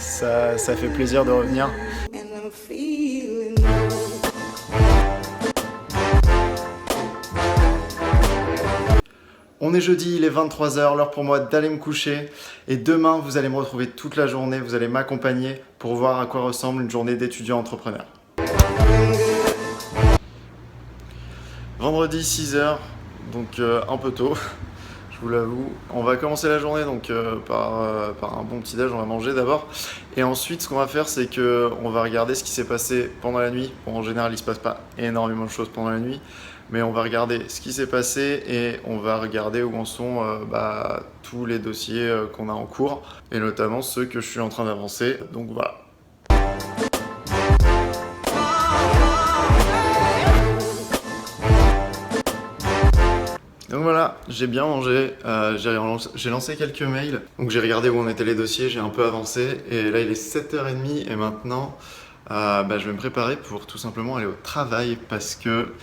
ça fait plaisir de revenir. On est jeudi, il est 23 h, l'heure pour moi d'aller me coucher. Et demain, vous allez me retrouver toute la journée, vous allez m'accompagner pour voir à quoi ressemble une journée d'étudiant entrepreneur. Vendredi 6 h, donc un peu tôt, je vous l'avoue. On va commencer la journée donc par un bon petit déj, on va manger d'abord. Et ensuite, ce qu'on va faire, c'est qu'on va regarder ce qui s'est passé pendant la nuit. Bon, en général, il ne se passe pas énormément de choses pendant la nuit. Mais on va regarder ce qui s'est passé et on va regarder où en sont tous les dossiers qu'on a en cours et notamment ceux que je suis en train d'avancer. Donc voilà. Donc voilà, j'ai bien mangé, j'ai lancé quelques mails. Donc j'ai regardé où en étaient les dossiers, j'ai un peu avancé et là il est 7 h 30 et maintenant je vais me préparer pour tout simplement aller au travail parce que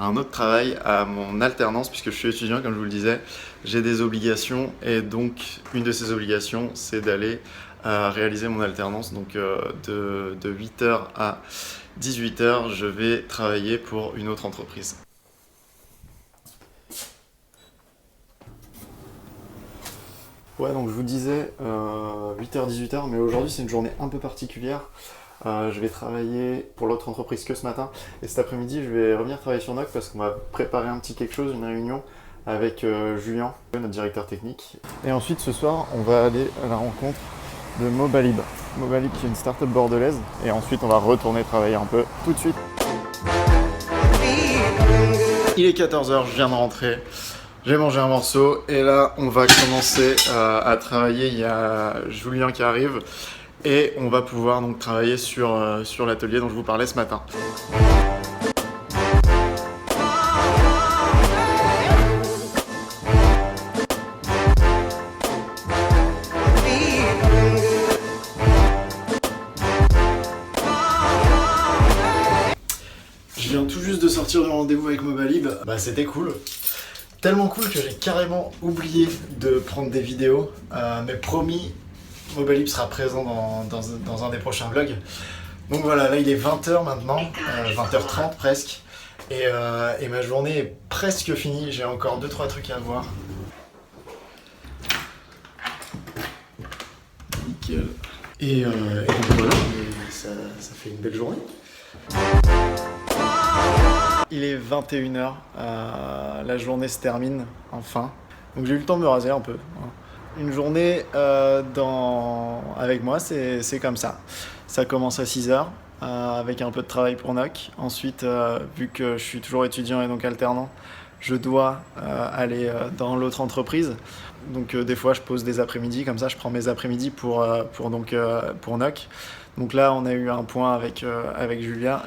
un autre travail à mon alternance puisque je suis étudiant comme je vous le disais, j'ai des obligations et donc une de ces obligations c'est d'aller réaliser mon alternance donc de 8 h à 18 h je vais travailler pour une autre entreprise. Ouais donc je vous disais 8 h 18 h mais aujourd'hui c'est une journée un peu particulière. Je vais travailler pour l'autre entreprise que ce matin et cet après-midi je vais revenir travailler sur NOC parce qu'on va préparer un petit quelque chose, une réunion avec Julien, notre directeur technique. Et ensuite ce soir on va aller à la rencontre de Mobalib. Mobalib qui est une start-up bordelaise et ensuite on va retourner travailler un peu tout de suite. Il est 14 h, je viens de rentrer, j'ai mangé un morceau et là on va commencer à travailler, il y a Julien qui arrive. Et on va pouvoir donc travailler sur l'atelier dont je vous parlais ce matin. Je viens tout juste de sortir du rendez-vous avec Mobalib. C'était cool. Tellement cool que j'ai carrément oublié de prendre des vidéos. Mais promis, Mobalib sera présent dans un des prochains vlogs. Donc voilà, là il est 20 h maintenant, 20 h 30 presque. Et ma journée est presque finie, j'ai encore 2-3 trucs à voir. Nickel. Et donc voilà, ça fait une belle journée. Il est 21 h, la journée se termine enfin. Donc j'ai eu le temps de me raser un peu. Une journée avec moi, c'est comme ça. Ça commence à 6 h avec un peu de travail pour NOC. Ensuite, vu que je suis toujours étudiant et donc alternant, je dois aller dans l'autre entreprise. Donc des fois, je pose des après-midi, comme ça je prends mes après-midi pour NOC. Donc là, on a eu un point avec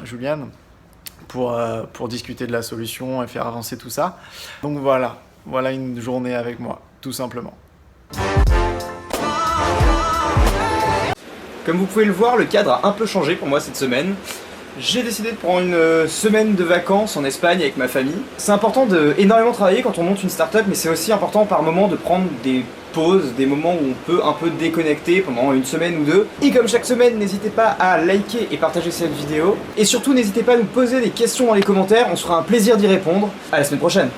Juliane pour discuter de la solution et faire avancer tout ça. Donc voilà une journée avec moi, tout simplement. Comme vous pouvez le voir, le cadre a un peu changé pour moi cette semaine. J'ai décidé de prendre une semaine de vacances en Espagne avec ma famille. C'est important de énormément travailler quand on monte une start-up, mais c'est aussi important par moment de prendre des pauses, des moments où on peut un peu déconnecter pendant une semaine ou deux. Et comme chaque semaine, n'hésitez pas à liker et partager cette vidéo. Et surtout, n'hésitez pas à nous poser des questions dans les commentaires, on se fera un plaisir d'y répondre. À la semaine prochaine.